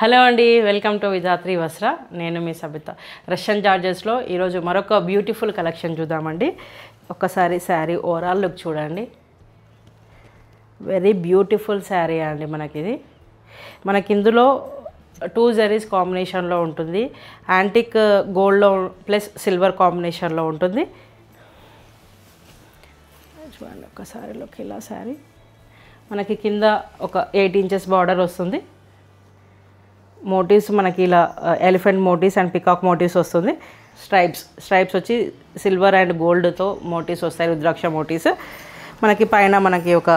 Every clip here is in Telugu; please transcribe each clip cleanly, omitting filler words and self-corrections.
హలో అండి, వెల్కమ్ టు విధాత్రి వస్త్ర. నేను మీ సబిత. రష్యన్ జార్జెస్లో ఈరోజు మరొక బ్యూటిఫుల్ కలెక్షన్ చూద్దామండి. ఒక్కసారి శారీ ఓవరాల్ లుక్ చూడండి. వెరీ బ్యూటిఫుల్ శారీ అండి. మనకి ఇందులో 2 జరీస్ కాంబినేషన్లో ఉంటుంది. యాంటిక్ గోల్డ్లో ప్లస్ సిల్వర్ కాంబినేషన్లో ఉంటుంది. చూడండి ఒక్కసారి లుక్. ఇలా శారీ మనకి కింద ఒక 8 ఇంచెస్ బార్డర్ వస్తుంది. మోటివ్స్ మనకి ఇలా elephant motifs and peacock motifs వస్తుంది. స్ట్రైప్స్ వచ్చి సిల్వర్ అండ్ గోల్డ్తో మోటివ్స్ వస్తాయి, రుద్రాక్ష మోటివ్స్. మనకి పైన మనకి ఒక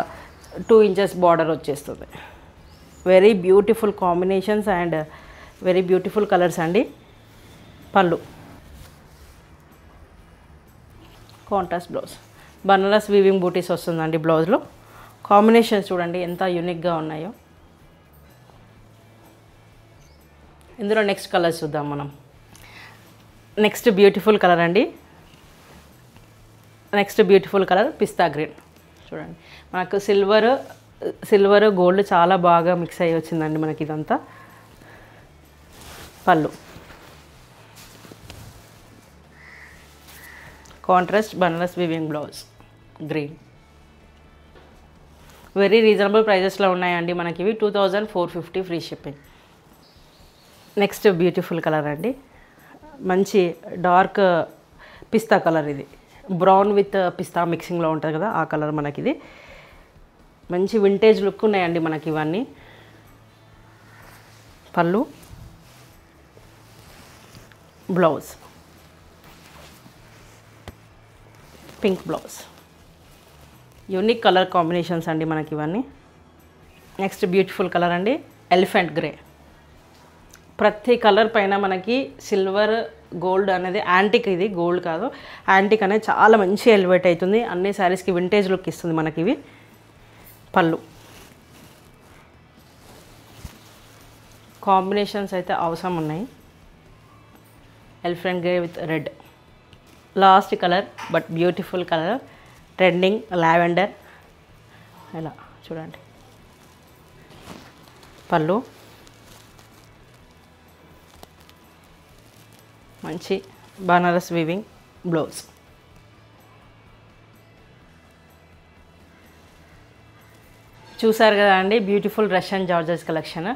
2 ఇంచెస్ బార్డర్ వచ్చేస్తుంది. Very beautiful combinations and very beautiful colours అండి. పళ్ళు, కాంట్రాస్ట్ బ్లౌజ్, బనారస్ వీవింగ్ బూటీస్ వస్తుందండి బ్లౌజ్లో. కాంబినేషన్స్ చూడండి ఎంత యూనిక్గా ఉన్నాయో. ఇందులో నెక్స్ట్ కలర్స్ చూద్దాం మనం. నెక్స్ట్ బ్యూటిఫుల్ కలర్ అండి. నెక్స్ట్ బ్యూటిఫుల్ కలర్ పిస్తా గ్రీన్. చూడండి మనకు సిల్వర్ గోల్డ్ చాలా బాగా మిక్స్ అయ్యి వచ్చిందండి మనకి ఇదంతా. పళ్ళు, contrast Banaras weaving blouse green. Very reasonable ప్రైజెస్లో ఉన్నాయండి మనకి ఇవి. 2450 free shipping. Next beautiful colour అండి. మంచి డార్క్ పిస్తా కలర్. ఇది బ్రౌన్ విత్ పిస్తా మిక్సింగ్లో ఉంటుంది కదా, ఆ కలర్ మనకి ఇది. మంచి వింటేజ్ లుక్ ఉన్నాయండి మనకి ఇవన్నీ. పళ్ళు, blouse pink blouse. Unique colour combinations అండి మనకి ఇవన్నీ. నెక్స్ట్ బ్యూటిఫుల్ కలర్ అండి, ఎలిఫెంట్ గ్రే. ప్రతి కలర్ పైన మనకి సిల్వర్ గోల్డ్ అనేది యాంటిక్, ఇది గోల్డ్ కాదు, యాంటిక్ అనేది చాలా మంచి ఎలివేట్ అవుతుంది. అన్ని శారీస్కి వింటేజ్ లుక్ ఇస్తుంది మనకి ఇవి. పళ్ళు, కాంబినేషన్స్ అయితే అవసరం ఉన్నాయి. Elephant grey with red. Last colour but beautiful colour, trending lavender. ఇలా చూడండి. పళ్ళు, మంచి బనారస్ వీవింగ్ బ్లౌజ్. చూసారు కదా అండి బ్యూటిఫుల్ రష్యన్ జార్జెస్ కలెక్షన్.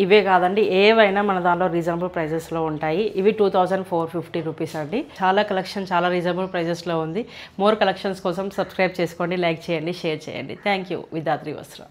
ఇవే కాదండి, ఏవైనా మన దానిలో రీజనబుల్ ప్రైజెస్లో ఉంటాయి. ఇవి 2450 రూపీస్ అండి. చాలా కలెక్షన్ చాలా రీజనబుల్ ప్రైజెస్లో ఉంది. మోర్ కలెక్షన్స్ కోసం సబ్స్క్రైబ్ చేసుకోండి, లైక్ చేయండి, షేర్ చేయండి. Thank you. విధాత్రి వస్త్ర.